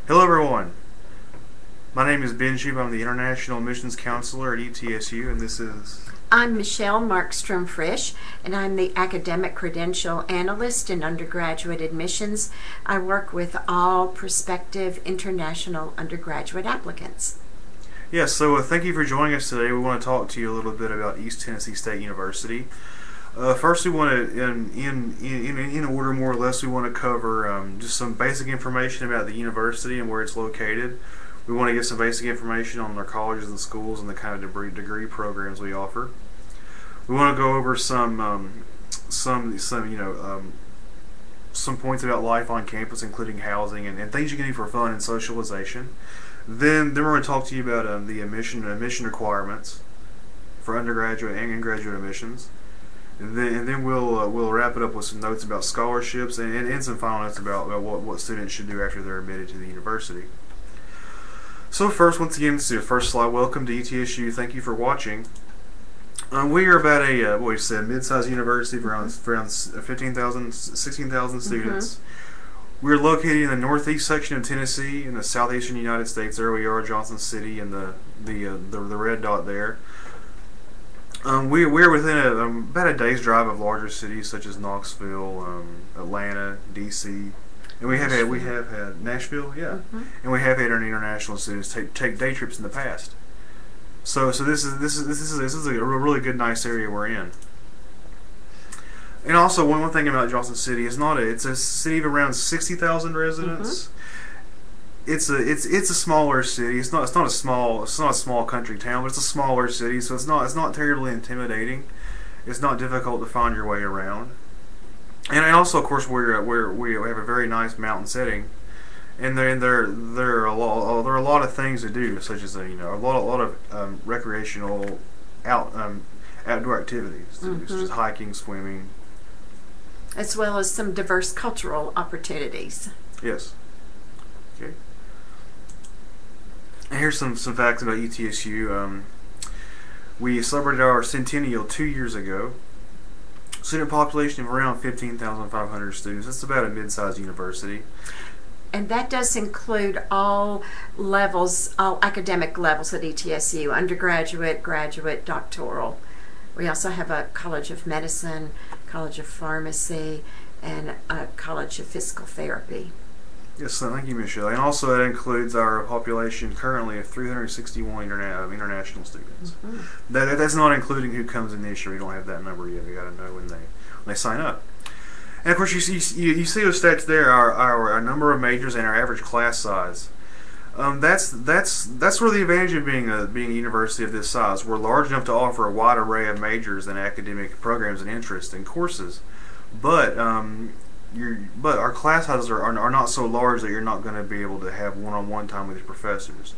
Hello everyone, my name is Ben Shube. I'm the International Admissions Counselor at ETSU, and this is... I'm Michelle Markstrom Frisch, and I'm the Academic Credential Analyst in Undergraduate Admissions. I work with all prospective international undergraduate applicants. Yes, so thank you for joining us today. We want to talk to you a little bit about East Tennessee State University. First, we want to, in order more or less, we want to cover just some basic information about the university and where it's located. We want to get some basic information on their colleges and schools and the kind of degree programs we offer. We want to go over some points about life on campus, including housing and things you can do for fun and socialization. Then we're going to talk to you about the admission requirements for undergraduate and graduate admissions. And then we'll wrap it up with some notes about scholarships and some final notes about what students should do after they're admitted to the university. So first, once again, this is the first slide. Welcome to ETSU. Thank you for watching. We are about a mid-sized university of around 15,000, 16,000 students. We're located in the northeast section of Tennessee in the southeastern United States. There we are, Johnson City, and the red dot there. We're within about a day's drive of larger cities such as Knoxville, Atlanta, D.C., and we have had Nashville, and we have had our international students take day trips in the past. So this is a really good, nice area we're in. And also one thing about Johnson City is it's a city of around 60,000 residents. It's a smaller city. It's not a small country town, but it's a smaller city, so it's not terribly intimidating. It's not difficult to find your way around. And also, of course, we have a very nice mountain setting, and there are a lot of things to do, such as a lot of recreational outdoor activities, such as hiking, swimming, as well as some diverse cultural opportunities. Yes. Okay. And here's some facts about ETSU. We celebrated our centennial 2 years ago. Student population of around 15,500 students. That's about a mid-sized university. And that does include all levels, all academic levels at ETSU, undergraduate, graduate, doctoral. We also have a College of Medicine, College of Pharmacy, and a College of Physical Therapy. Yes, thank you, Michelle. And also that includes our population currently of 361 international students. That's not including who comes in this year. We don't have that number yet. We got to know when they sign up. And of course, you see those stats there. Our number of majors and our average class size. That's where the advantage of being a university of this size. We're large enough to offer a wide array of majors and academic programs and interests and courses, but our class sizes are not so large that you're not going to be able to have one-on-one time with your professors.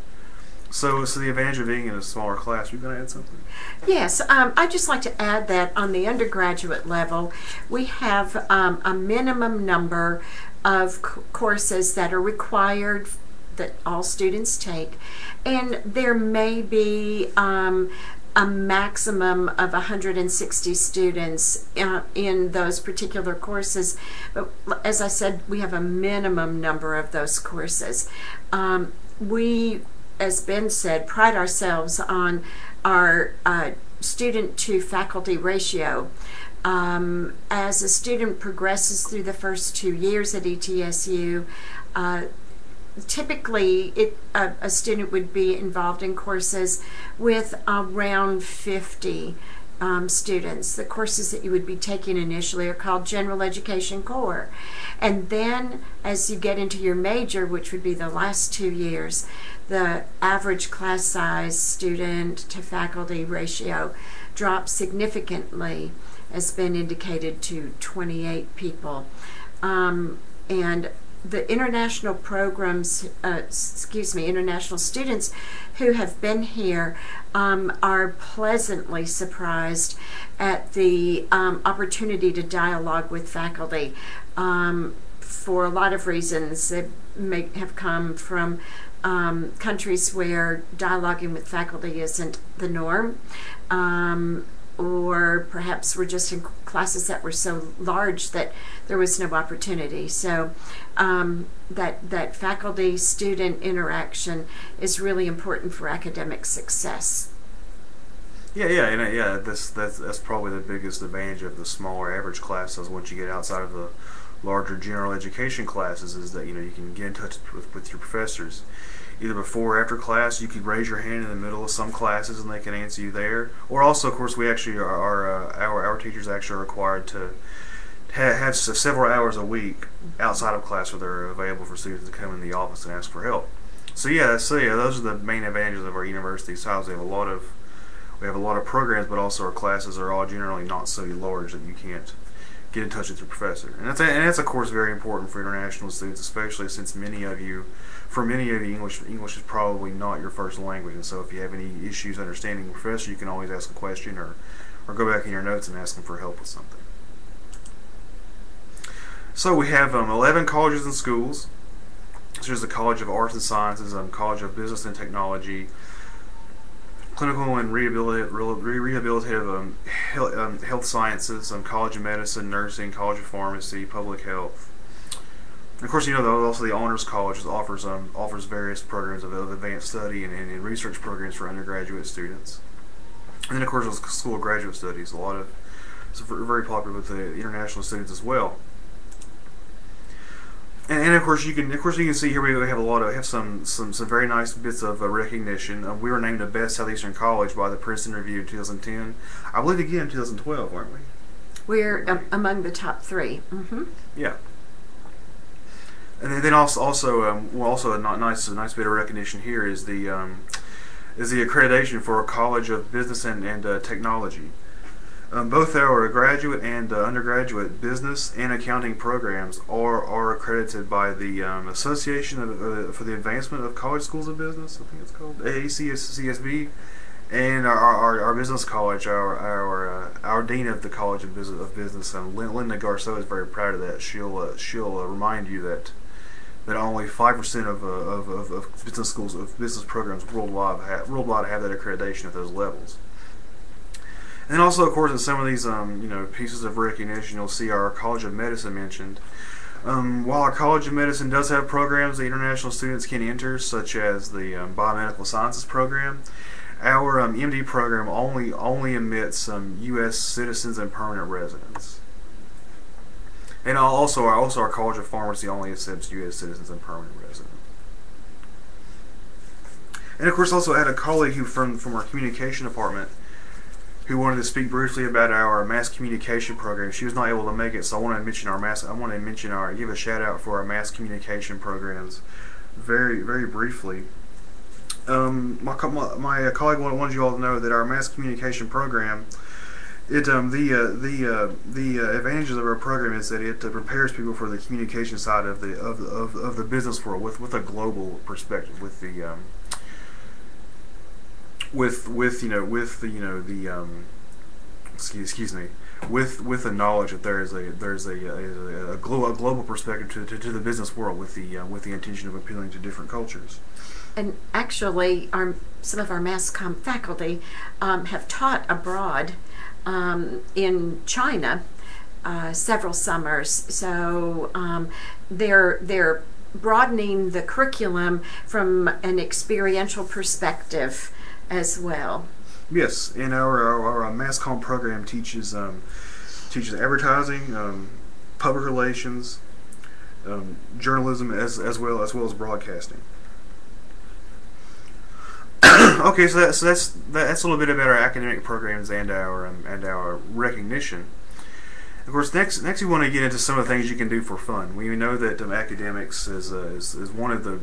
So the advantage of being in a smaller class. You're going to add something? Yes, I'd just like to add that on the undergraduate level, we have a minimum number of courses that are required that all students take, and there may be a maximum of 160 students in those particular courses. But as I said, we have a minimum number of those courses. We, as Ben said, pride ourselves on our student to faculty ratio. As a student progresses through the first 2 years at ETSU, typically a student would be involved in courses with around 50 students. The courses that you would be taking initially are called General Education Core. And then as you get into your major, which would be the last 2 years, the average class size student to faculty ratio drops significantly, as been indicated, to 28 people. And the international programs, international students who have been here are pleasantly surprised at the opportunity to dialogue with faculty for a lot of reasons. They may have come from countries where dialoguing with faculty isn't the norm. or perhaps were just in classes that were so large that there was no opportunity. So that faculty-student interaction is really important for academic success. Yeah. That's probably the biggest advantage of the smaller average classes. Once you get outside of the larger general education classes, is that you can get in touch with your professors. Either before or after class, you could raise your hand in the middle of some classes and they can answer you there. Or also, of course, we actually our teachers actually are required to have several hours a week outside of class where they're available for students to come in the office and ask for help. So those are the main advantages of our university. So we have a lot of programs, but also our classes are all generally not so large that you can't get in touch with your professor. And that's of course very important for international students, especially since many of you English is probably not your first language, and so if you have any issues understanding the professor, you can always ask a question or go back in your notes and ask them for help with something. So we have 11 colleges and schools. So there's the College of Arts and Sciences, College of Business and Technology, Clinical and Rehabilitative Health Sciences, College of Medicine, Nursing, College of Pharmacy, Public Health. And of course, also the Honors College offers various programs of advanced study and research programs for undergraduate students. And then of course, the School of Graduate Studies, it's very popular with the international students as well. And of course you can see here we have some very nice bits of recognition. We were named the best Southeastern college by the Princeton Review in 2010. I believe again in 2012, weren't we? We're among the top 3. Mm-hmm. Yeah. And then also a nice bit of recognition here is the accreditation for a College of Business and Technology. Both our graduate and undergraduate business and accounting programs are accredited by the Association for the Advancement of College Schools of Business. I think it's called AACSB, and our business college, our dean of the College of Business, Linda Garceau, is very proud of that. She'll remind you that only 5% of business schools of business programs worldwide have that accreditation at those levels. And also, of course, in some of these pieces of recognition, you'll see our College of Medicine mentioned. While our College of Medicine does have programs that international students can enter, such as the Biomedical Sciences program, our MD program only admits U.S. citizens and permanent residents. And also our College of Pharmacy only accepts U.S. citizens and permanent residents. And of course, also I had a colleague from our communication department who wanted to speak briefly about our mass communication program. She was not able to make it, so I want to give a shout out for our mass communication programs very, very briefly. My colleague wanted you all to know that our mass communication program, the advantages of our program is that it prepares people for the communication side of the business world with a global perspective, with the with the knowledge that there's a global perspective to the business world, with the intention of appealing to different cultures. And actually, some of our mass comm faculty have taught abroad in China several summers. So they're broadening the curriculum from an experiential perspective as well. Yes, and our mass comm program teaches advertising, public relations, journalism, as well as broadcasting. Okay, so that's a little bit about our academic programs and our recognition. Of course, next we want to get into some of the things you can do for fun. We know that academics is one of the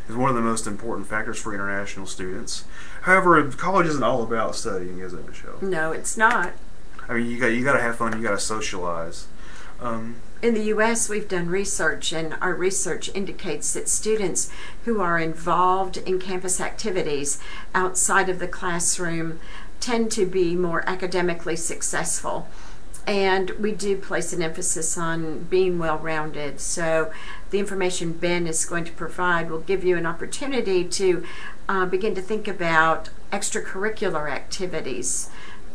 most important factors for international students. However, college isn't all about studying, is it, Michelle? No, it's not. I mean, you got to have fun. You got to socialize. In the U.S., we've done research, and our research indicates that students who are involved in campus activities outside of the classroom tend to be more academically successful. And we do place an emphasis on being well-rounded. So the information Ben is going to provide will give you an opportunity to begin to think about extracurricular activities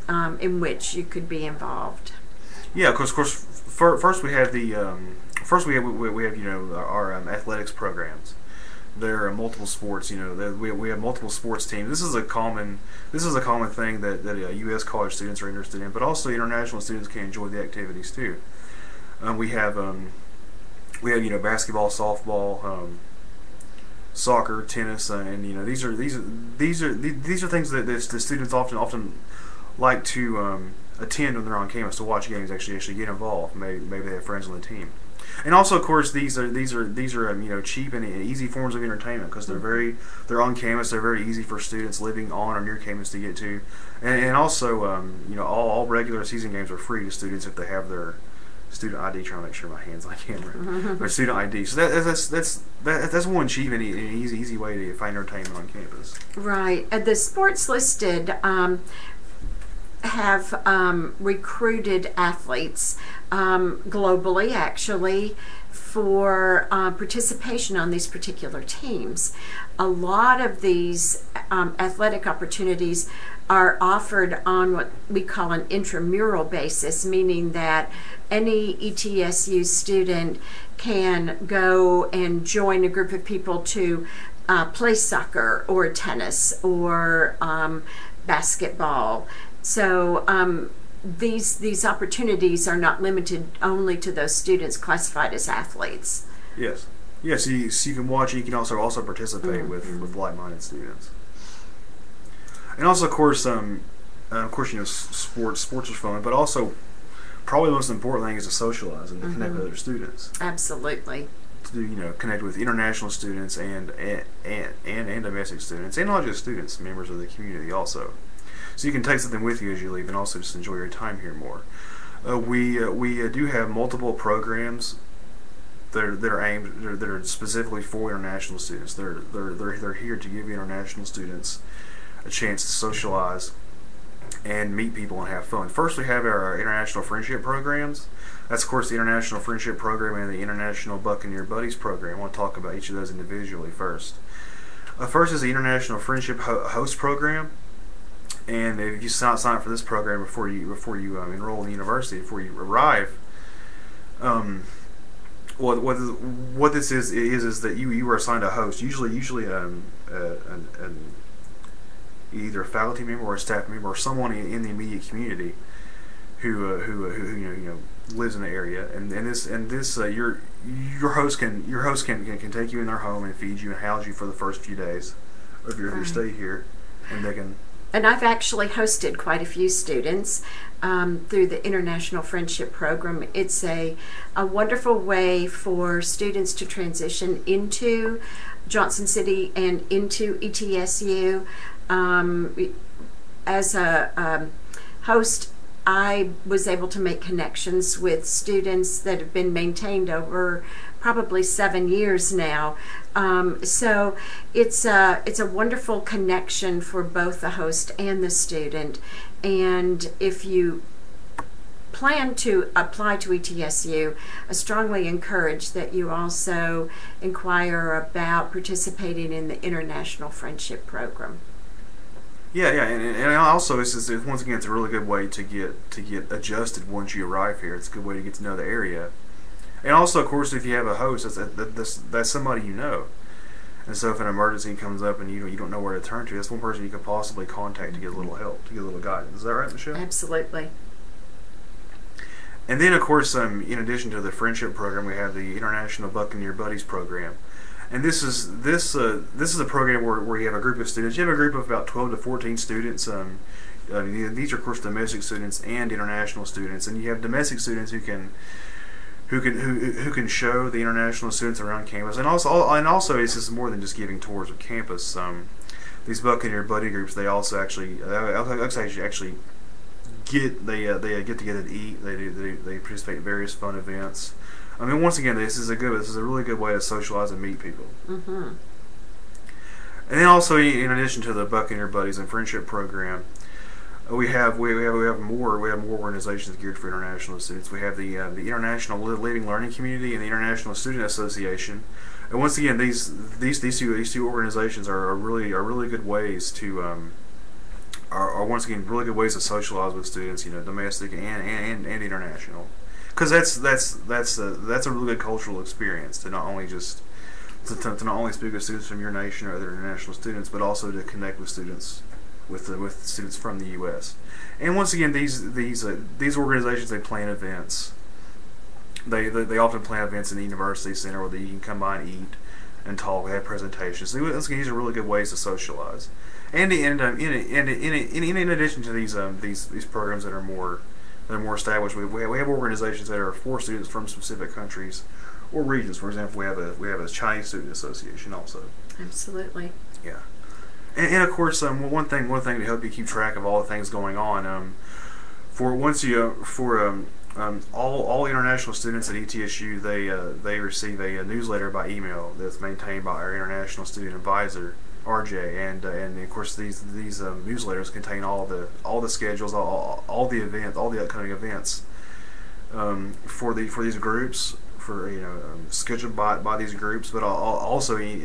in which you could be involved. Yeah, of course. First we have we have our athletics programs. There are multiple sports. We have multiple sports teams. This is a common thing that U.S. college students are interested in, but also international students can enjoy the activities too. We have basketball, softball, soccer, tennis, and these are things that the students often like to attend when they're on campus to watch games. Actually get involved. Maybe they have friends on the team. And also, of course, these are cheap and easy forms of entertainment because they're on campus. They're very easy for students living on or near campus to get to, and also all regular season games are free to students if they have their student ID. Trying to make sure my hands on camera. Their student ID. So that's one cheap and easy way to find entertainment on campus. Right. The sports listed have recruited athletes globally, actually, for participation on these particular teams. A lot of these athletic opportunities are offered on what we call an intramural basis, meaning that any ETSU student can go and join a group of people to play soccer or tennis or basketball. So these opportunities are not limited only to those students classified as athletes. Yes. Yes. So you can watch. You can also participate with like-minded students. And also, of course, sports are fun, but also probably the most important thing is to socialize and to connect with other students. Absolutely. To connect with international students and domestic students, and not just students, members of the community also. So you can take something with you as you leave, and also just enjoy your time here more. We do have multiple programs that are specifically for international students. They're here to give international students a chance to socialize and meet people and have fun. First, we have our international friendship programs. That's, of course, the International Friendship Program and the International Buccaneer Buddies Program. I want to talk about each of those individually first. First is the International Friendship Host Program. And if you sign up for this program before you enroll in the university, before you arrive, what this is that you are assigned a host, usually either a faculty member or a staff member or someone in the immediate community who lives in the area, and this your host can take you in their home and feed you and house you for the first few days of your stay here, and they can. And I've actually hosted quite a few students through the International Friendship Program. It's a wonderful way for students to transition into Johnson City and into ETSU. As a host, I was able to make connections with students that have been maintained over probably 7 years now. So it's a wonderful connection for both the host and the student. And if you plan to apply to ETSU, I strongly encourage that you also inquire about participating in the International Friendship Program. Yeah, and also once again, it's a really good way to get adjusted once you arrive here. It's a good way to get to know the area, and also, of course, if you have a host, that's somebody you know, and so if an emergency comes up and you don't know where to turn to, that's one person you could possibly contact to get a little help, to get a little guidance. Is that right, Michelle? Absolutely. And then, of course, in addition to the friendship program, we have the International Buccaneer Buddies Program. And this is a program where you have a group of students. You have a group of about 12 to 14 students. These are, of course, domestic students and international students. And you have domestic students who can show the international students around campus. And also, this is more than just giving tours of campus. These Buccaneer Buddy groups, they also actually get together to eat. They participate in various fun events. I mean, once again, this is a really good way to socialize and meet people. Mm-hmm. And then also, in addition to the Buccaneer Buddies and Friendship Program, we have more organizations geared for international students. We have the International Living Learning Community and the International Student Association. And once again, these two organizations are really good ways to are once again really good ways to socialize with students, domestic and international, because that's a really good cultural experience to not only just to not only speak with students from your nation or other international students, but also to connect with students with students from the U.S. And once again, these organizations, they plan events. They often plan events in the university center where you can come by and eat and talk. They have presentations. So once again, these are really good ways to socialize. And in addition to these programs that are more established, we have organizations that are for students from specific countries or regions. For example, we have a Chinese Student Association also. Absolutely. Yeah. And of course, one thing to help you keep track of all the things going on, all international students at ETSU, they receive a newsletter by email that's maintained by our international student advisor, RJ, and of course these newsletters contain all the schedules, all the upcoming events for these groups, scheduled by these groups, but also any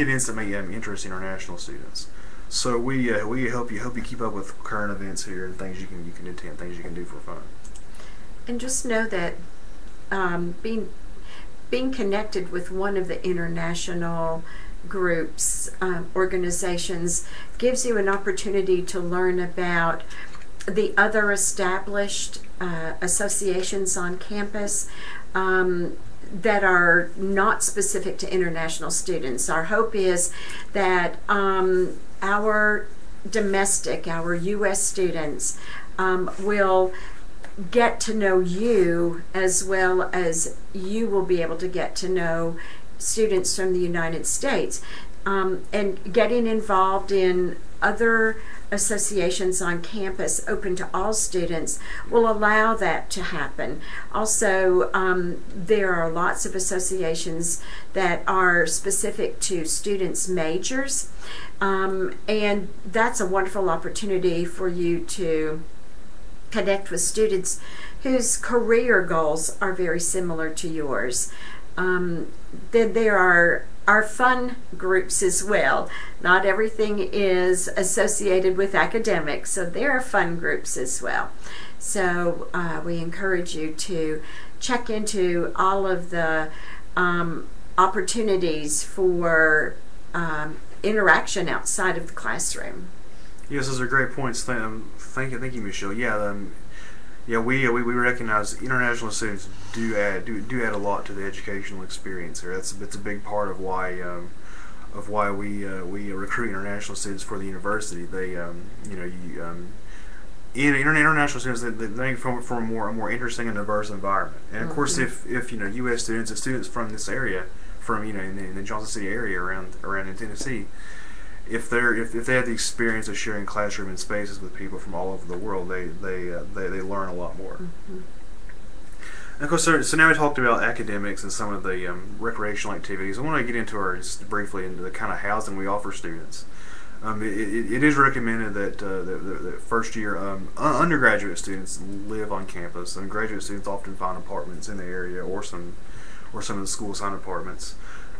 events that may interest international students. So we help you keep up with current events here and things you can attend, things you can do for fun. And just know that being connected with one of the international groups, organizations, gives you an opportunity to learn about the other established associations on campus that are not specific to international students. Our hope is that our U.S. students will get to know you as well as you will be able to get to know students from the United States. And getting involved in other associations on campus open to all students will allow that to happen. Also, there are lots of associations that are specific to students' majors, and that's a wonderful opportunity for you to connect with students whose career goals are very similar to yours. Then there are our fun groups as well. Not everything is associated with academics, so there are fun groups as well. So we encourage you to check into all of the opportunities for interaction outside of the classroom. Yes, those are great points. Thank you, Michelle. We recognize international students do add a lot to the educational experience here. It's a big part of why we recruit international students for the university. They international students they from a more interesting and diverse environment. And of course, if U.S. students, if students from this area, from in the Johnson City area around in Tennessee, if they have the experience of sharing classroom and spaces with people from all over the world, they learn a lot more. Mm-hmm. And of course, so now we talked about academics and some of the recreational activities. I want to get just briefly into the kind of housing we offer students. It is recommended that first year undergraduate students live on campus, and graduate students often find apartments in the area or some of the school assigned apartments.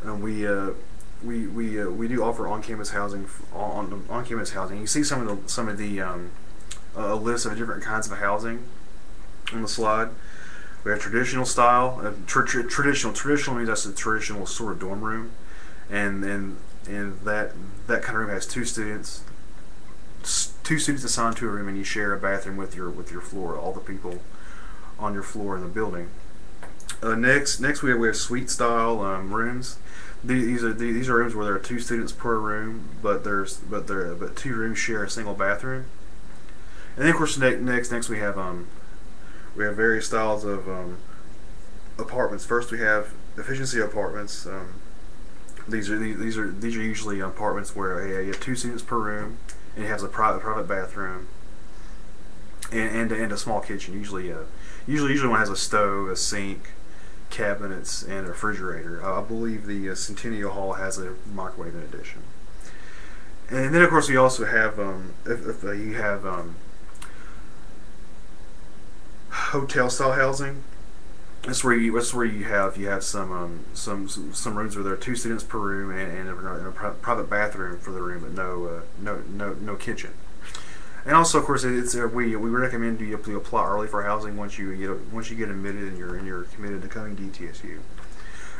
We do offer on-campus housing. On-campus housing, you see some of the list of different kinds of housing on the slide. We have traditional style. Traditional means that's a traditional sort of dorm room, and that kind of room has two students assigned to a room, and you share a bathroom with your floor. All the people on your floor in the building. Next we have suite style rooms. These are rooms where there are 2 students per room, but 2 rooms share a single bathroom. And then of course next we have various styles of apartments. First we have efficiency apartments. These are usually apartments where you have 2 students per room, and it has a private bathroom and a small kitchen. Usually one has a stove, a sink, cabinets, and a refrigerator. I believe the Centennial Hall has a microwave in addition. And then of course we also have if you have hotel style housing. That's where you have some rooms where there are 2 students per room and a private bathroom for the room, but no kitchen. And also, of course, we recommend you apply early for housing once you get admitted and you're committed to coming to ETSU.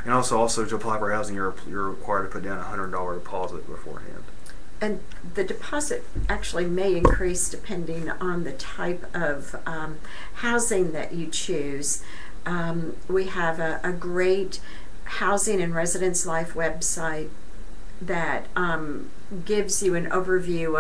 And also to apply for housing, you're required to put down $100 deposit beforehand. And the deposit actually may increase depending on the type of housing that you choose. We have a great Housing and Residence Life website that gives you an overview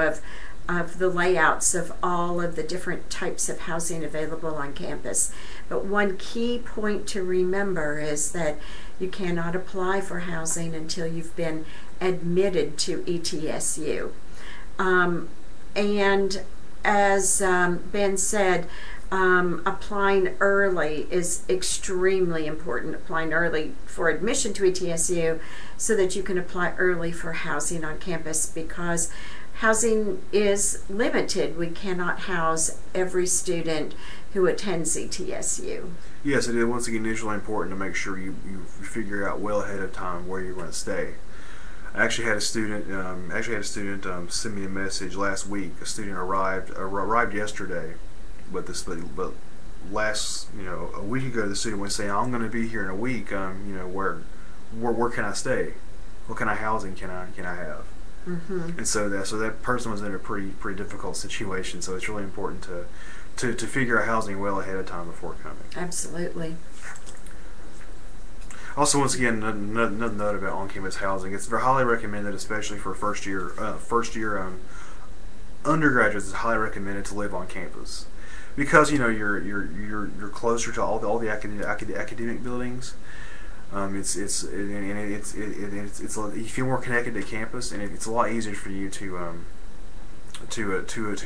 of the layouts of all of the different types of housing available on campus. But one key point to remember is that you cannot apply for housing until you've been admitted to ETSU. And as Ben said, applying early is extremely important. Applying early for admission to ETSU so that you can apply early for housing on campus, because housing is limited. We cannot house every student who attends ETSU. Yes, it is. Once again, initially important to make sure you figure out well ahead of time where you're going to stay. I actually had a student send me a message last week. A student arrived yesterday, but last a week ago the student was saying, I'm going to be here in a week. Where can I stay? What kind of housing can I have? Mm-hmm. And so that person was in a pretty difficult situation. So it's really important to figure out housing well ahead of time before coming. Absolutely. Also, once again, another note about on-campus housing. It's very highly recommended, especially for first year undergraduates. It's highly recommended to live on campus because you're closer to all the academic buildings. You feel more connected to campus, and it's a lot easier for you to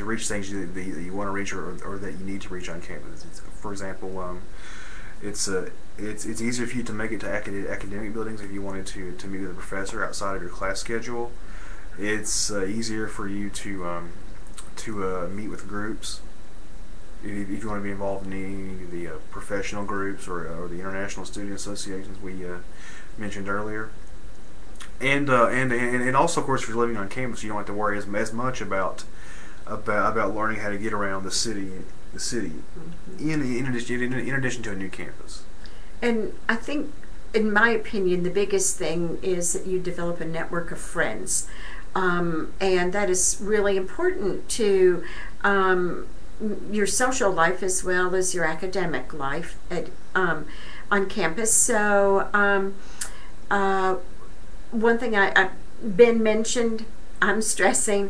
reach things that you want to reach or that you need to reach on campus. For example, it's easier for you to make it to academic buildings if you wanted to meet with a professor outside of your class schedule. It's easier for you to meet with groups if you want to be involved in any of the professional groups or the international student associations we mentioned earlier. And also, of course, if you're living on campus, you don't have to worry as much about learning how to get around the city. Mm-hmm. In addition to a new campus. And I think, in my opinion, the biggest thing is that you develop a network of friends. And that is really important to your social life as well as your academic life on campus. So one thing Ben mentioned, I'm stressing,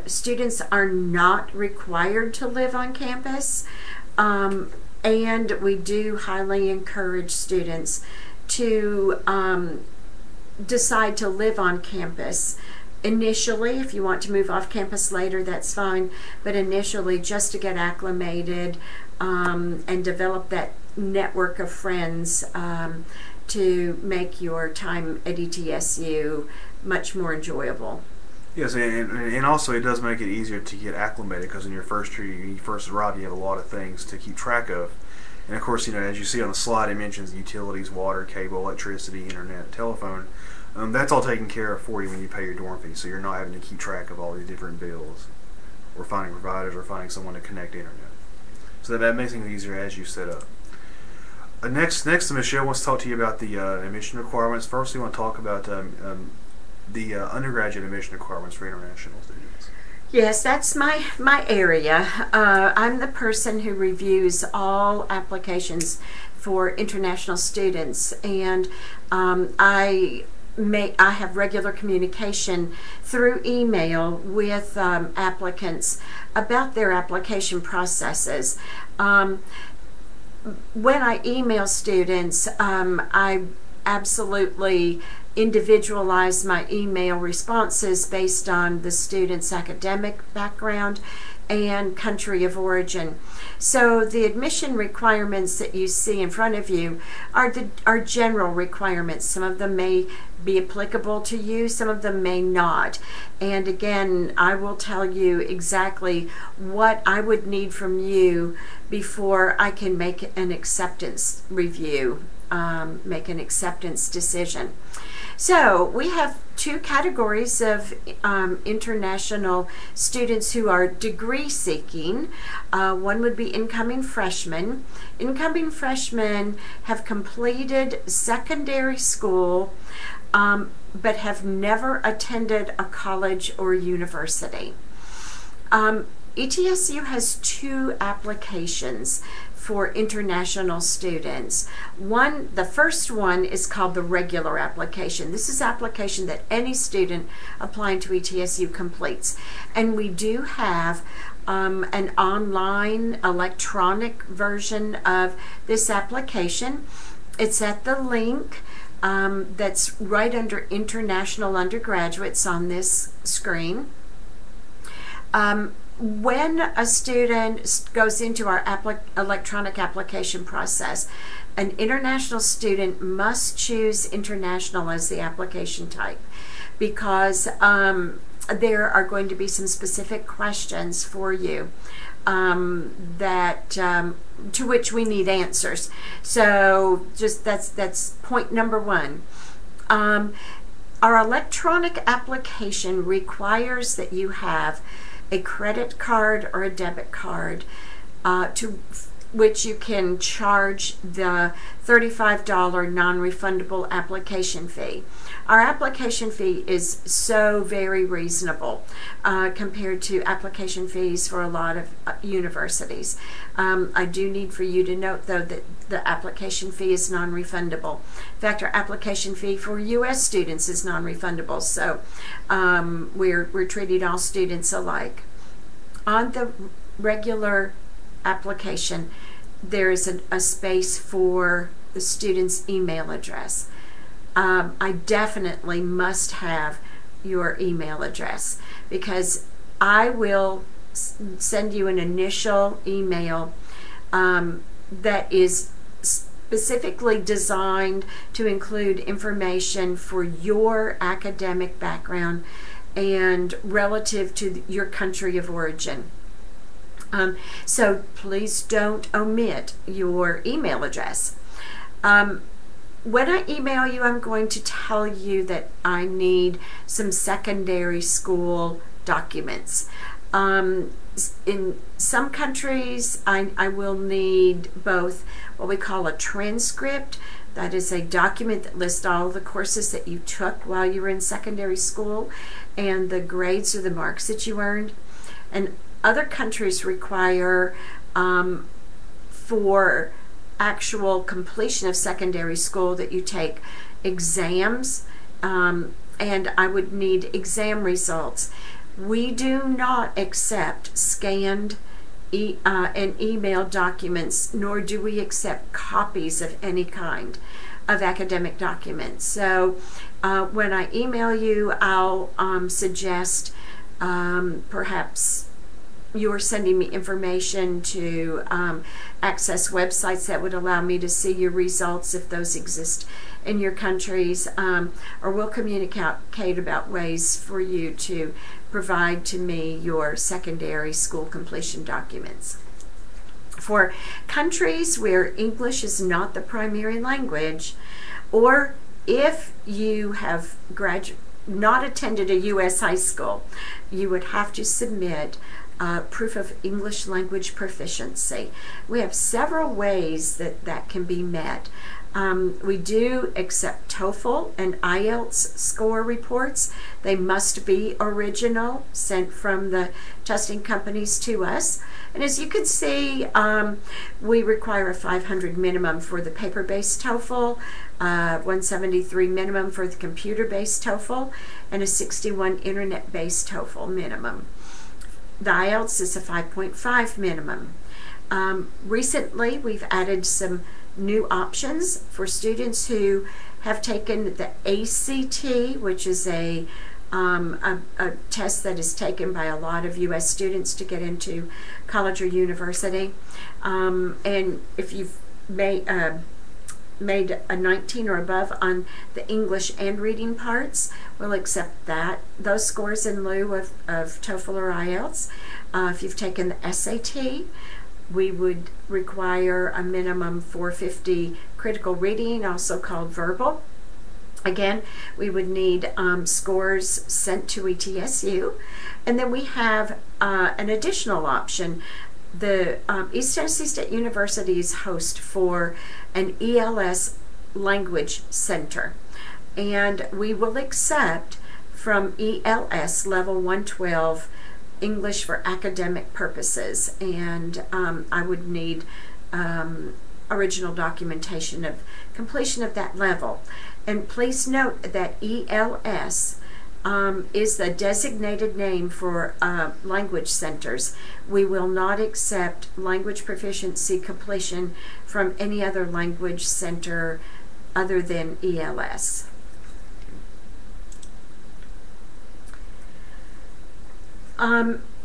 students are not required to live on campus, and we do highly encourage students to decide to live on campus. Initially, if you want to move off campus later, that's fine, but initially just to get acclimated and develop that network of friends to make your time at ETSU much more enjoyable. Yes, and also it does make it easier to get acclimated because in your first year, when you first arrive, you have a lot of things to keep track of. And of course, as you see on the slide, it mentions utilities, water, cable, electricity, internet, telephone. That's all taken care of for you when you pay your dorm fee, so you're not having to keep track of all these different bills or finding providers or finding someone to connect to internet. So that makes things easier as you set up. Next, Michelle wants to talk to you about the admission requirements. First, we want to talk about the undergraduate admission requirements for international students. Yes, that's my area. I'm the person who reviews all applications for international students, and I have regular communication through email with applicants about their application processes. When I email students, I absolutely individualize my email responses based on the student's academic background and country of origin. So the admission requirements that you see in front of you are general requirements. Some of them may be applicable to you, some of them may not. And again, I will tell you exactly what I would need from you before I can make an acceptance review, make an acceptance decision. So we have two categories of international students who are degree seeking. One would be incoming freshmen. Incoming freshmen have completed secondary school but have never attended a college or university. ETSU has two applications for international students. The first one is called the regular application. This is application that any student applying to ETSU completes. And we do have an online electronic version of this application. It's at the link that's right under International Undergraduates on this screen. When a student goes into our electronic application process, an international student must choose international as the application type, because there are going to be some specific questions for you to which we need answers. So just that's point number one. Our electronic application requires that you have a credit card or a debit card to which you can charge the $35 non-refundable application fee. Our application fee is so very reasonable compared to application fees for a lot of universities. I do need for you to note, though, that the application fee is non-refundable. In fact, our application fee for U.S. students is non-refundable, so we're treating all students alike. On the regular application, there is a space for the student's email address. I definitely must have your email address, because I will send you an initial email that is specifically designed to include information for your academic background and relative to your country of origin. So please don't omit your email address. When I email you, I'm going to tell you that I need some secondary school documents. In some countries, I will need both what we call a transcript. That is a document that lists all the courses that you took while you were in secondary school and the grades or the marks that you earned. And other countries require, for actual completion of secondary school, that you take exams, and I would need exam results. We do not accept scanned and email documents, nor do we accept copies of any kind of academic documents. So when I email you, I'll suggest perhaps you're sending me information to access websites that would allow me to see your results if those exist in your countries, or we'll communicate about ways for you to provide to me your secondary school completion documents. For countries where English is not the primary language, or if you have not attended a U.S. high school, you would have to submit proof of English language proficiency. We have several ways that can be met. We do accept TOEFL and IELTS score reports. They must be original, sent from the testing companies to us. And as you can see, we require a 500 minimum for the paper-based TOEFL, 173 minimum for the computer-based TOEFL, and a 61 internet-based TOEFL minimum. The IELTS is a 5.5 minimum. Recently, we've added some new options for students who have taken the ACT, which is a a test that is taken by a lot of U.S. students to get into college or university. And if you've made a 19 or above on the English and reading parts, we'll accept those scores in lieu of TOEFL or IELTS. If you've taken the SAT, we would require a minimum 450 critical reading, also called verbal. Again, we would need scores sent to ETSU. And then we have an additional option. The East Tennessee State University's host for an ELS language center. And we will accept from ELS level 112 English for academic purposes. And I would need original documentation of completion of that level. And please note that ELS is the designated name for language centers. We will not accept language proficiency completion from any other language center other than ELS.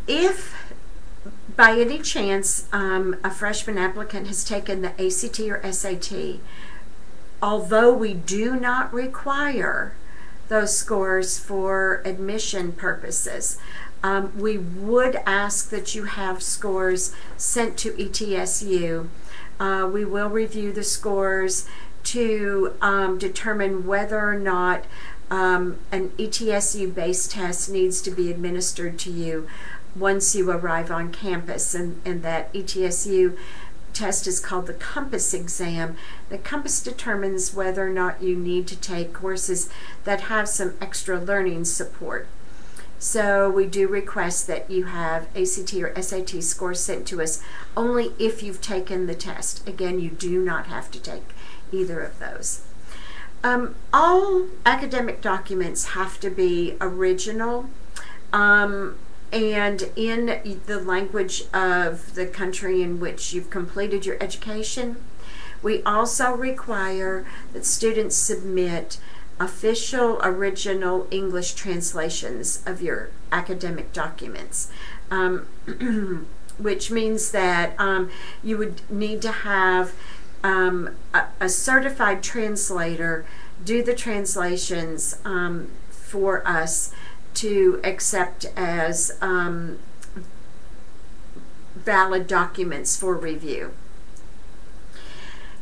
If by any chance a freshman applicant has taken the ACT or SAT, although we do not require those scores for admission purposes, we would ask that you have scores sent to ETSU. We will review the scores to determine whether or not an ETSU-based test needs to be administered to you once you arrive on campus, and that ETSU test is called the COMPASS exam. The COMPASS determines whether or not you need to take courses that have some extra learning support. So we do request that you have ACT or SAT scores sent to us only if you've taken the test. Again, you do not have to take either of those. All academic documents have to be original and in the language of the country in which you've completed your education. We also require that students submit official original English translations of your academic documents, which means that you would need to have a certified translator do the translations for us to accept as valid documents for review.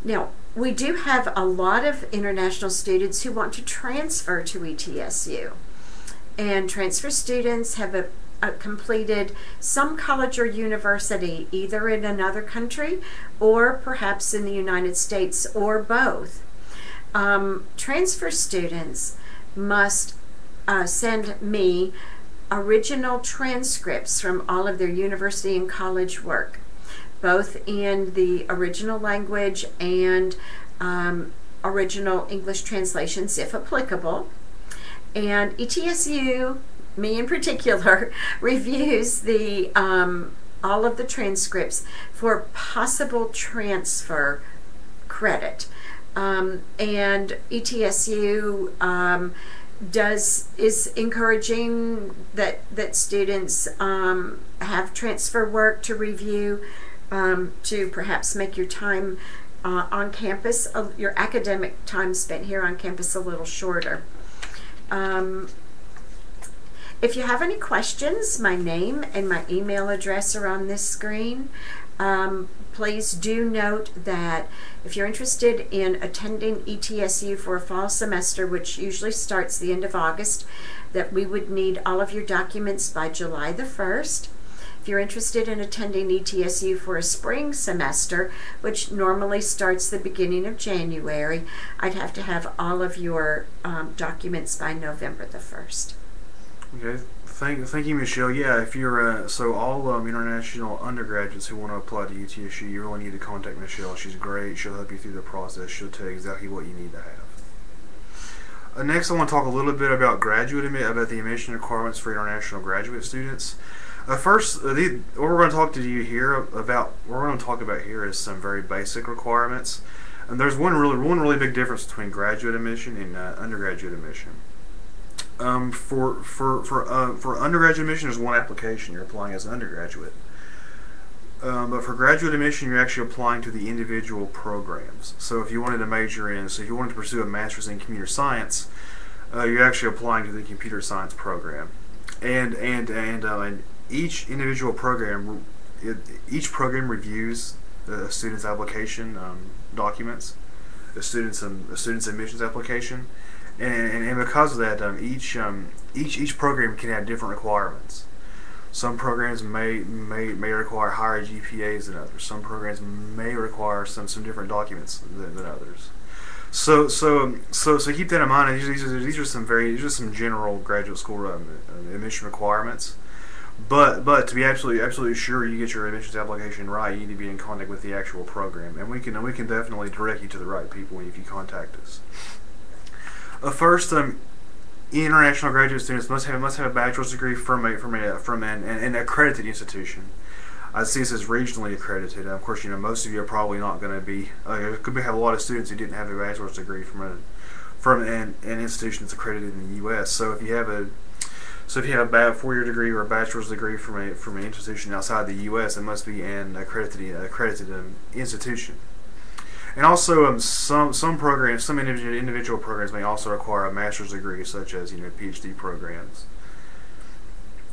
Now, we do have a lot of international students who want to transfer to ETSU, and transfer students have completed some college or university either in another country or perhaps in the United States or both. Transfer students must send me original transcripts from all of their university and college work, both in the original language and original English translations if applicable. And ETSU, me in particular, reviews the all of the transcripts for possible transfer credit. And ETSU is encouraging that students have transfer work to review to perhaps make your time on campus, your academic time spent here on campus, a little shorter. If you have any questions, my name and my email address are on this screen. Please do note that if you're interested in attending ETSU for a fall semester, which usually starts the end of August, that we would need all of your documents by July the 1st. If you're interested in attending ETSU for a spring semester, which normally starts the beginning of January, I'd have to have all of your documents by November the 1st. Okay, thank you, Michelle. Yeah, if you're so all international undergraduates who want to apply to UTSU, you really need to contact Michelle. She's great. She'll help you through the process. She'll tell you exactly what you need to have. Next, I want to talk a little bit about about the admission requirements for international graduate students. First, what we're going to talk to you here about, what we're going to talk about here is some very basic requirements, and there's one really big difference between graduate admission and undergraduate admission. For undergraduate admission, there's one application. You're applying as an undergraduate. But for graduate admission, you're actually applying to the individual programs. So if you wanted to major in, so if you wanted to pursue a master's in computer science, you're actually applying to the computer science program. And each individual program, each program reviews a student's application documents, a student's admissions application, and because of that, each program can have different requirements. Some programs may require higher GPAs than others. Some programs may require some different documents than others. So keep that in mind. These are some general graduate school admission requirements. But to be absolutely sure you get your admissions application right, you need to be in contact with the actual program, and we can definitely direct you to the right people if you contact us. First, international graduate students must have a bachelor's degree from an accredited institution. I see this as regionally accredited. Of course, most of you are probably not going to be. Could have a lot of students who didn't have a bachelor's degree from an institution that's accredited in the U.S. So if you have a 4-year degree or a bachelor's degree from an institution outside the U.S., it must be an accredited institution. And also, some programs, some individual programs may also require a master's degree, such as PhD programs.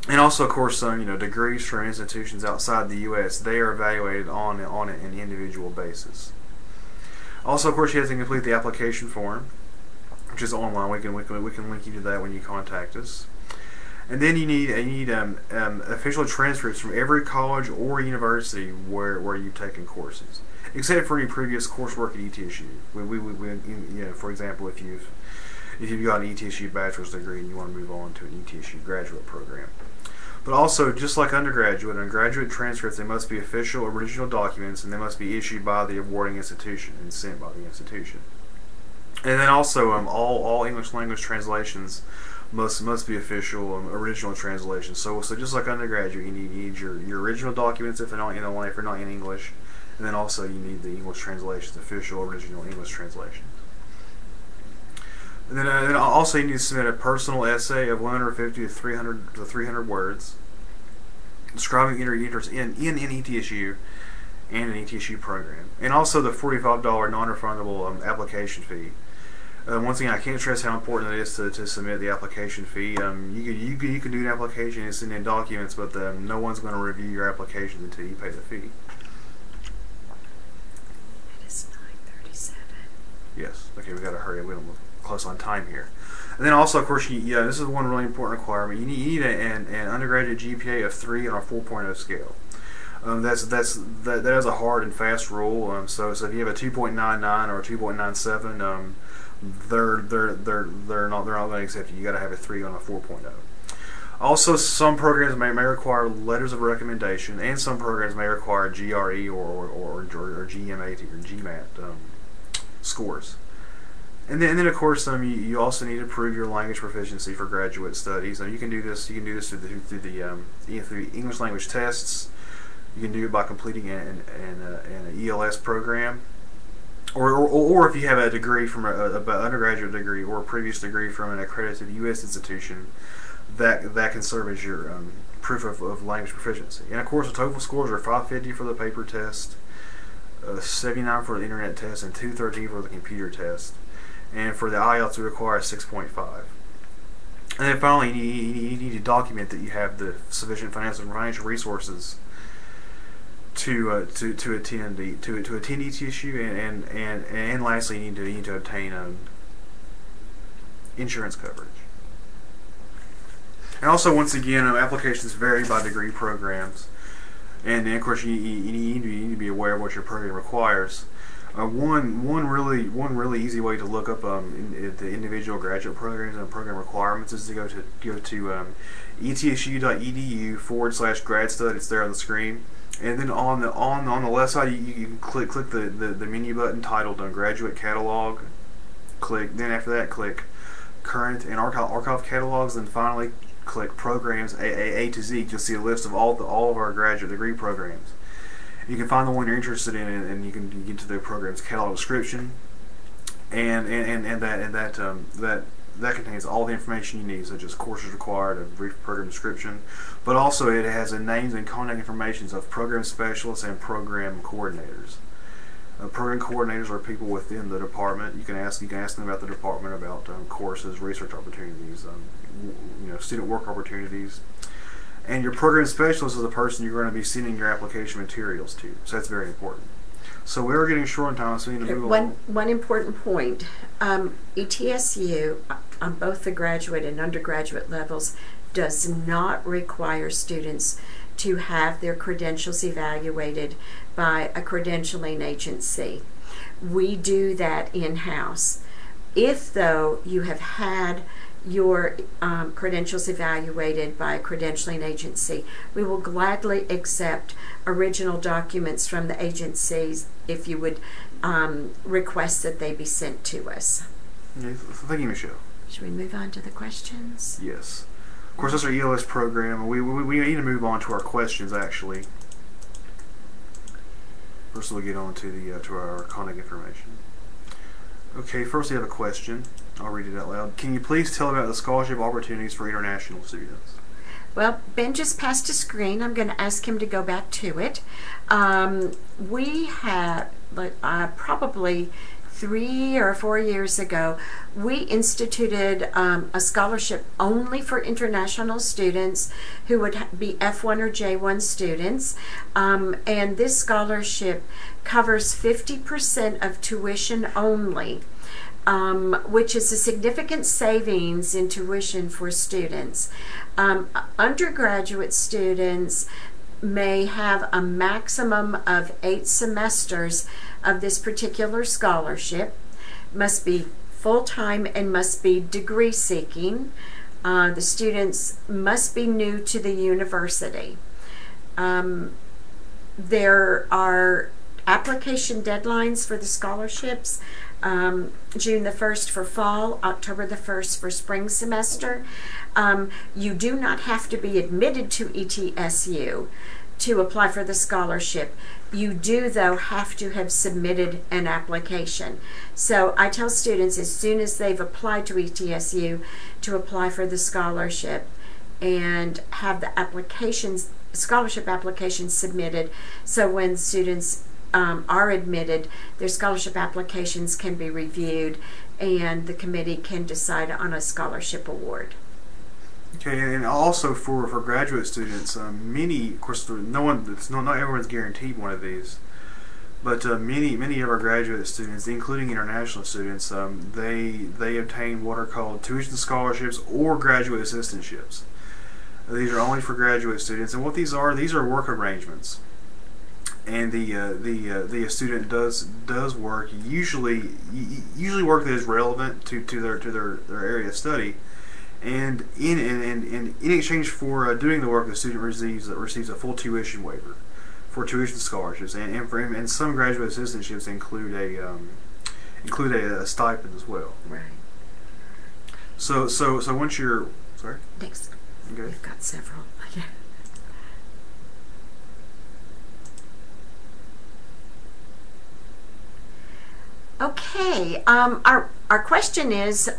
And also, of course, some degrees from institutions outside the U.S. they are evaluated on an individual basis. Also, of course, you have to complete the application form, which is online. We can link you to that when you contact us. And then you need official transcripts from every college or university where you've taken courses, except for any previous coursework at ETSU. For example, if you've got an ETSU bachelor's degree and you want to move on to an ETSU graduate program. But also, just like undergraduate and graduate transcripts, they must be official original documents, and they must be issued by the awarding institution and sent by the institution. And then also, all English language translations must be official original translations. So just like undergraduate, you need your original documents if they're not in English, and then also you need the English translations, official original English translations. And then also you need to submit a personal essay of 150 to 300 words describing your interest in ETSU and an ETSU program, and also the $45 non-refundable application fee. Once again, I can't stress how important it is to submit the application fee. You can do an application and send in documents, but no one's going to review your application until you pay the fee. It is 9:37. Yes. Okay, we got to hurry. We're close on time here. And then also, of course, this is one really important requirement. You need an undergraduate GPA of 3 on a 4.0 scale. That is a hard and fast rule. So if you have a 2.99 or a 2.97, they're not going to accept you. You got to have a 3 on a 4.0. Also, some programs may require letters of recommendation, and some programs may require GRE or GMAT or GMAT scores. And then of course, you also need to prove your language proficiency for graduate studies. You can do this through English language tests. You can do it by completing an ELS program, or if you have a degree from an undergraduate degree or a previous degree from an accredited U.S. institution, that can serve as your proof of language proficiency. And of course, the TOEFL scores are 550 for the paper test, 79 for the internet test, and 213 for the computer test. And for the IELTS, we require 6.5. And then finally, you need to document that you have the sufficient financial resources to attend ETSU, and lastly, you need to obtain insurance coverage. And also, once again, applications vary by degree programs, and then of course you need to be aware of what your program requires. One really easy way to look up the individual graduate programs and program requirements is to go to etsu.edu/gradstud. It's there on the screen, and then on the left side you can click the menu button titled Graduate Catalog. Then after that click Current and Archive Catalogs, and finally click Programs A to Z. You'll see a list of all of our graduate degree programs. You can find the one you're interested in, and you can get to the program's catalog description, and that that contains all the information you need, such as courses required, a brief program description, but also it has the names and contact information of program specialists and program coordinators. Program coordinators are people within the department. You can ask them about the department, about courses, research opportunities, student work opportunities. And your program specialist is the person you're going to be sending your application materials to. So that's very important. So we're getting short on time, so we need to move on. One important point. ETSU, on both the graduate and undergraduate levels, does not require students to have their credentials evaluated by a credentialing agency. We do that in-house. If, though, you have had your credentials evaluated by a credentialing agency, we will gladly accept original documents from the agencies if you would request that they be sent to us. Yes, thank you, Michelle. Should we move on to the questions? Yes. Of course, that's our ELS program. We need to move on to our questions, actually. First, we'll get on to the to our contact information. Okay, first we have a question. I'll read it out loud. Can you please tell about the scholarship opportunities for international students? Well, Ben just passed a screen. I'm going to ask him to go back to it. We had, probably 3 or 4 years ago, we instituted a scholarship only for international students who would be F1 or J1 students. And this scholarship covers 50% of tuition only. Which is a significant savings in tuition for students. Undergraduate students may have a maximum of 8 semesters of this particular scholarship, must be full-time and must be degree seeking. The students must be new to the university. There are application deadlines for the scholarships. June the 1st for fall, October the 1st for spring semester. You do not have to be admitted to ETSU to apply for the scholarship. You do, though, have to have submitted an application. So I tell students as soon as they've applied to ETSU to apply for the scholarship and have the applications, scholarship applications submitted, so when students are admitted, their scholarship applications can be reviewed and the committee can decide on a scholarship award. Okay, and also for graduate students, many, of course, not everyone's guaranteed one of these, but many of our graduate students, including international students, they obtain what are called tuition scholarships or graduate assistantships. These are only for graduate students, and what these are work arrangements. And the student does work usually work that is relevant to their area of study, and in exchange for doing the work, the student receives a full tuition waiver for tuition scholarships, and some graduate assistantships include a stipend as well. Right. So once you're sorry. Next. Okay. We've got several. Okay, our question is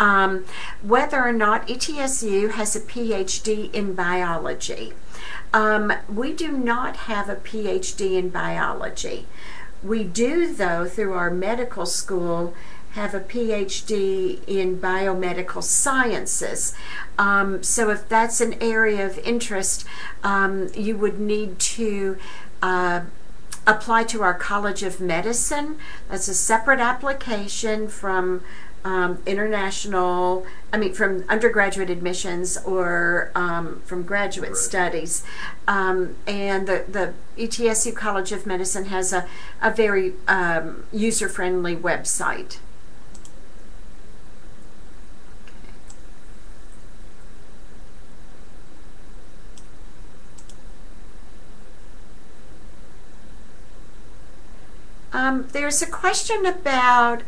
whether or not ETSU has a PhD in biology. We do not have a PhD in biology. We do, though, through our medical school, have a PhD in biomedical sciences. So if that's an area of interest, you would need to apply to our College of Medicine. That's a separate application from from undergraduate admissions or from graduate studies. And the ETSU College of Medicine has a very user-friendly website. There's a question about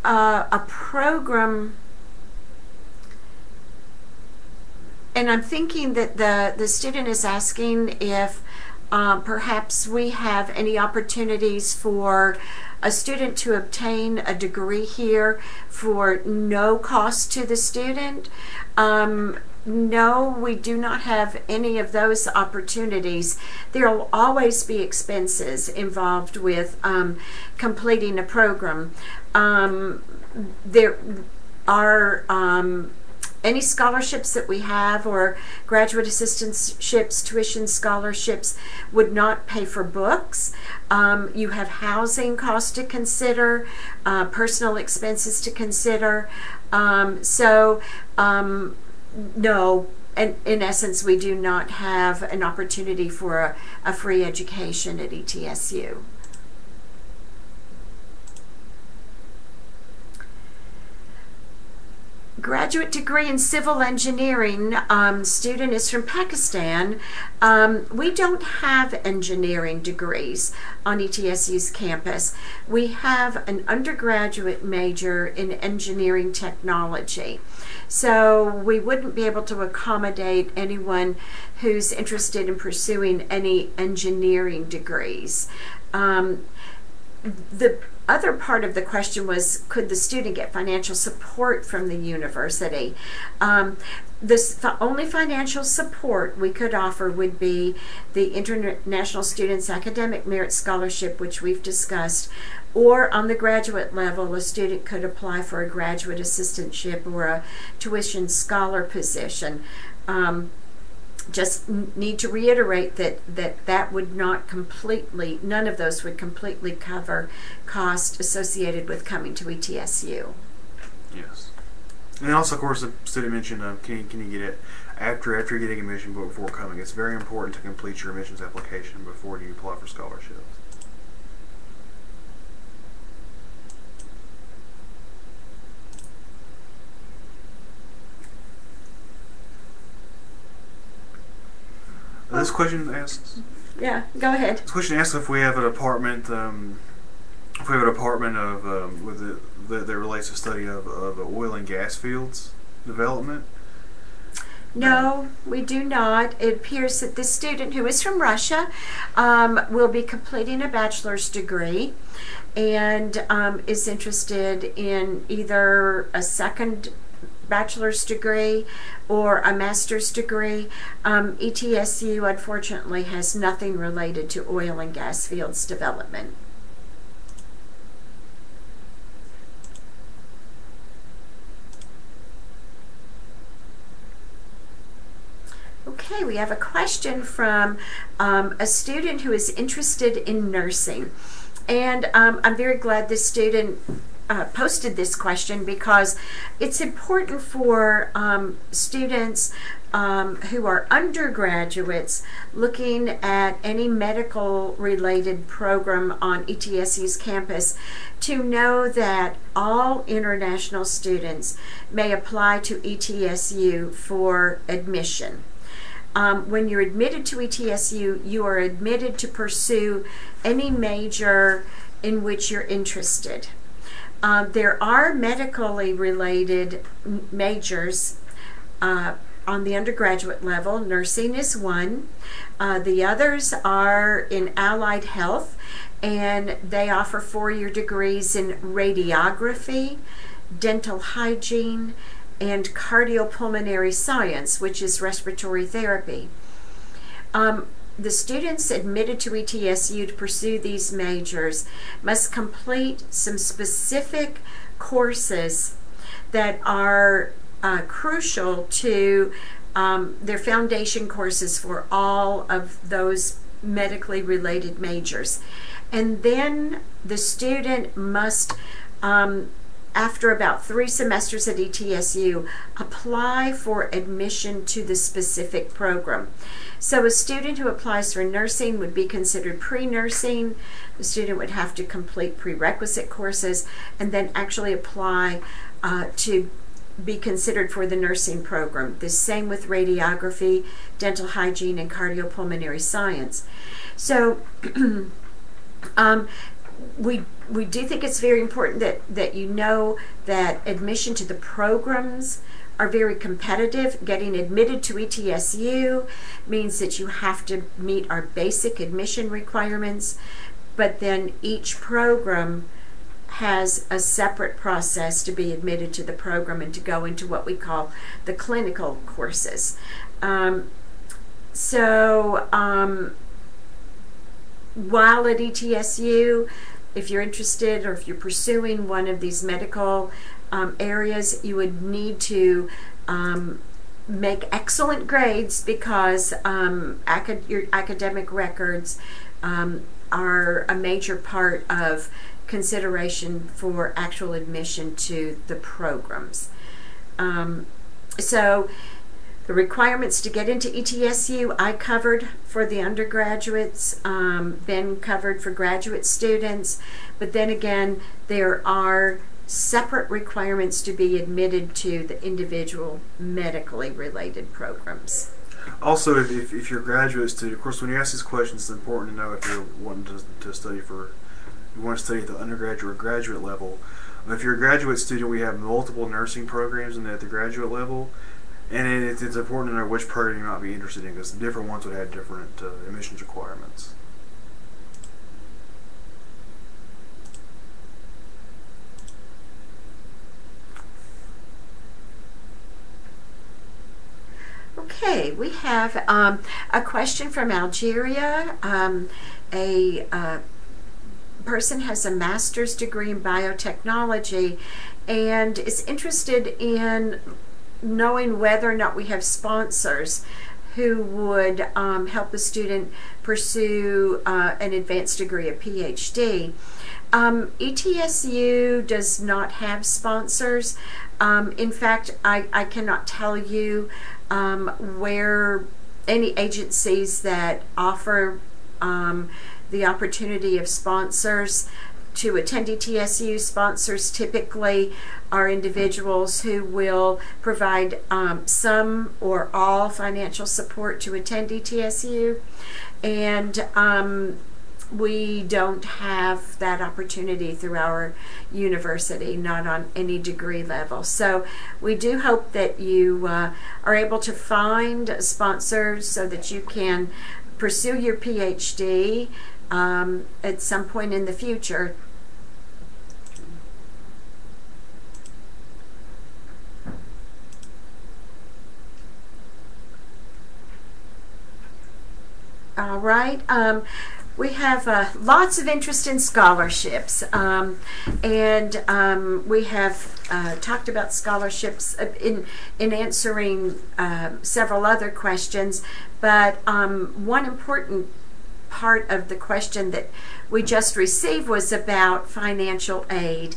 a program, and I'm thinking that the student is asking if Perhaps we have any opportunities for a student to obtain a degree here for no cost to the student. No, we do not have any of those opportunities. There will always be expenses involved with completing a program. There are any scholarships that we have, or graduate assistantships, tuition scholarships, would not pay for books. You have housing costs to consider, personal expenses to consider. No, and in essence, we do not have an opportunity for a free education at ETSU. Graduate degree in civil engineering, student is from Pakistan. We don't have engineering degrees on ETSU's campus. We have an undergraduate major in engineering technology. So we wouldn't be able to accommodate anyone who's interested in pursuing any engineering degrees. The other part of the question was, could the student get financial support from the university? The only financial support we could offer would be the International Students Academic Merit Scholarship, which we've discussed, or on the graduate level, a student could apply for a graduate assistantship or a tuition scholar position. Just need to reiterate that would not completely, none of those would completely cover cost associated with coming to ETSU. Yes. And also, of course, the student mentioned, can you get it after getting admission, but before coming? It's very important to complete your admissions application before you apply for scholarships. This question asks. Yeah, go ahead. This question asks if we have an apartment. That relates to study of oil and gas fields development. No, we do not. It appears that this student, who is from Russia, will be completing a bachelor's degree and is interested in either a second bachelor's degree or a master's degree. ETSU, unfortunately, has nothing related to oil and gas fields development. Okay, we have a question from a student who is interested in nursing. And I'm very glad this student posted this question, because it's important for students who are undergraduates looking at any medical related program on ETSU's campus to know that all international students may apply to ETSU for admission. When you're admitted to ETSU, you are admitted to pursue any major in which you're interested. There are medically related majors on the undergraduate level. Nursing is one. The others are in allied health, and they offer 4-year degrees in radiography, dental hygiene, and cardiopulmonary science, which is respiratory therapy. The students admitted to ETSU to pursue these majors must complete some specific courses that are crucial to their foundation courses for all of those medically related majors. And then the student must, after about 3 semesters at ETSU, apply for admission to the specific program. So a student who applies for nursing would be considered pre-nursing. The student would have to complete prerequisite courses and then actually apply to be considered for the nursing program. The same with radiography, dental hygiene, and cardiopulmonary science. So we do think it's very important that you know that admission to the programs are very competitive. Getting admitted to ETSU means that you have to meet our basic admission requirements, but then each program has a separate process to be admitted to the program and to go into what we call the clinical courses. While at ETSU, if you're interested or if you're pursuing one of these medical areas, you would need to make excellent grades, because your academic records are a major part of consideration for actual admission to the programs. So the requirements to get into ETSU I covered for the undergraduates, Ben covered for graduate students, but then again there are separate requirements to be admitted to the individual medically related programs. Also, if you're a graduate student, of course when you ask these questions it's important to know if you're wanting to study for, you want to study at the undergraduate or graduate level. If you're a graduate student, we have multiple nursing programs at the graduate level, and it's important to know which program you might be interested in, because different ones would have different admissions requirements. Okay, we have a question from Algeria. A person has a master's degree in biotechnology and is interested in knowing whether or not we have sponsors who would help a student pursue an advanced degree, a PhD. ETSU does not have sponsors. In fact, I cannot tell you where any agencies that offer the opportunity of sponsors to attend ETSU. Sponsors typically are individuals who will provide some or all financial support to attend ETSU, and we don't have that opportunity through our university, not on any degree level. So we do hope that you are able to find sponsors so that you can pursue your PhD at some point in the future. All right. We have lots of interest in scholarships, and we have talked about scholarships in answering several other questions, but one important part of the question that we just received was about financial aid.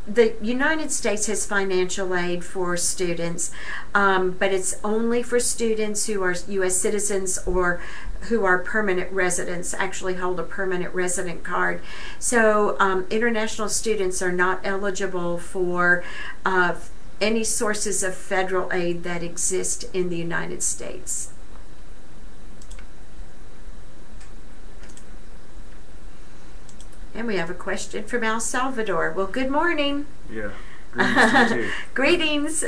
The United States has financial aid for students, but it's only for students who are U.S. citizens or who are permanent residents, actually hold a permanent resident card. So international students are not eligible for any sources of federal aid that exist in the United States. And we have a question from El Salvador. Well, good morning. Yeah. Greetings to you too. Greetings.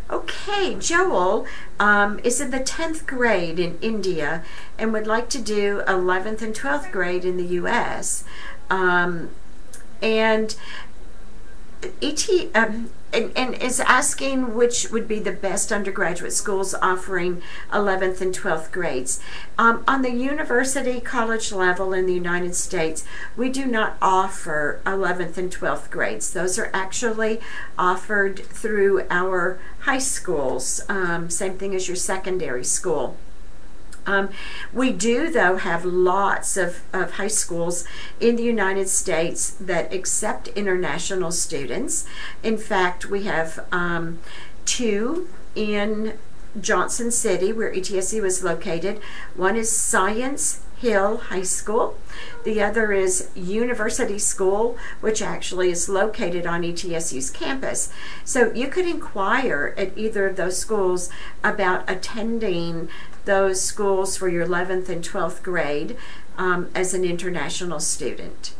Okay, Joel is in the 10th grade in India and would like to do 11th and 12th grade in the U.S. And is asking which would be the best undergraduate schools offering 11th and 12th grades. On the university college level in the United States, we do not offer 11th and 12th grades. Those are actually offered through our high schools, same thing as your secondary school. We do, though, have lots of high schools in the United States that accept international students. In fact, we have 2 in Johnson City, where ETSU is located. One is Science Hill High School. The other is University School, which actually is located on ETSU's campus. So you could inquire at either of those schools about attending those schools for your 11th and 12th grade as an international student.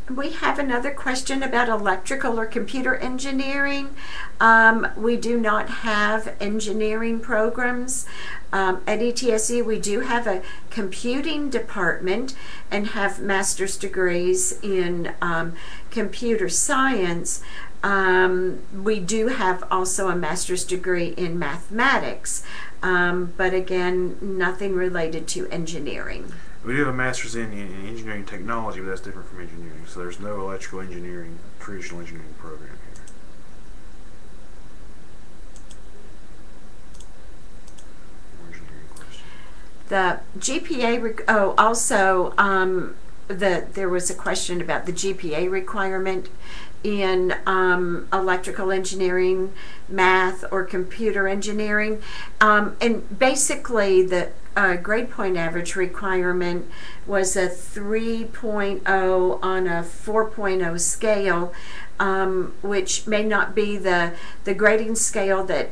We have another question about electrical or computer engineering. We do not have engineering programs. At ETSU, we do have a computing department and have master's degrees in computer science. We do have also a master's degree in mathematics, but again, nothing related to engineering. We do have a master's in engineering technology, but that's different from engineering. So there's no electrical engineering, traditional engineering program here. More engineering question. The GPA, there was a question about the GPA requirement in electrical engineering, math, or computer engineering. And basically the grade point average requirement was a 3.0 on a 4.0 scale, which may not be the grading scale that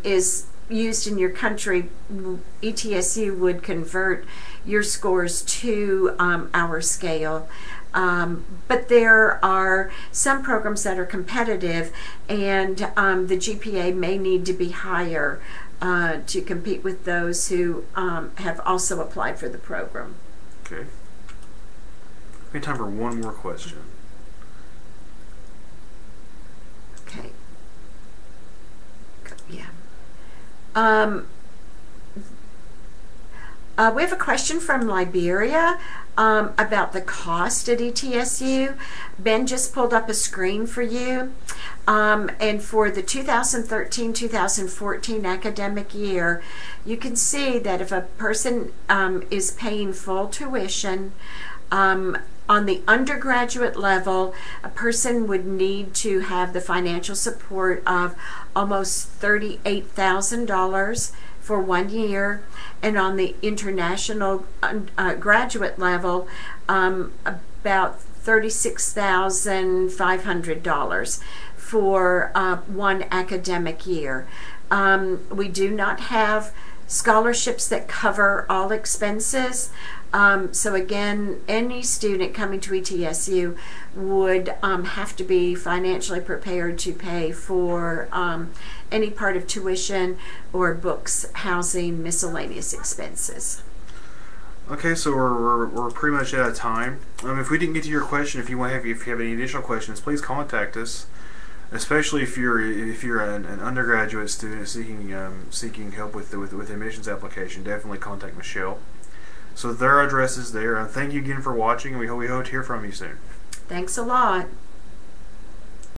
is used in your country. ETSU would convert your scores to our scale. But there are some programs that are competitive, and the GPA may need to be higher to compete with those who have also applied for the program. Okay. We have time for one more question. Okay. Yeah. We have a question from Liberia about the cost at ETSU. Ben just pulled up a screen for you. And for the 2013-2014 academic year, you can see that if a person is paying full tuition, on the undergraduate level, a person would need to have the financial support of almost $38,000 for 1 year, and on the international graduate level, about $36,500 for one academic year. We do not have scholarships that cover all expenses. So again, any student coming to ETSU would have to be financially prepared to pay for any part of tuition or books, housing, miscellaneous expenses. Okay, so we're pretty much out of time. If we didn't get to your question, if you have any additional questions, please contact us. Especially if you're an undergraduate student seeking help with the admissions application, definitely contact Michelle. So there are addresses there. Thank you again for watching, and we hope to hear from you soon. Thanks a lot.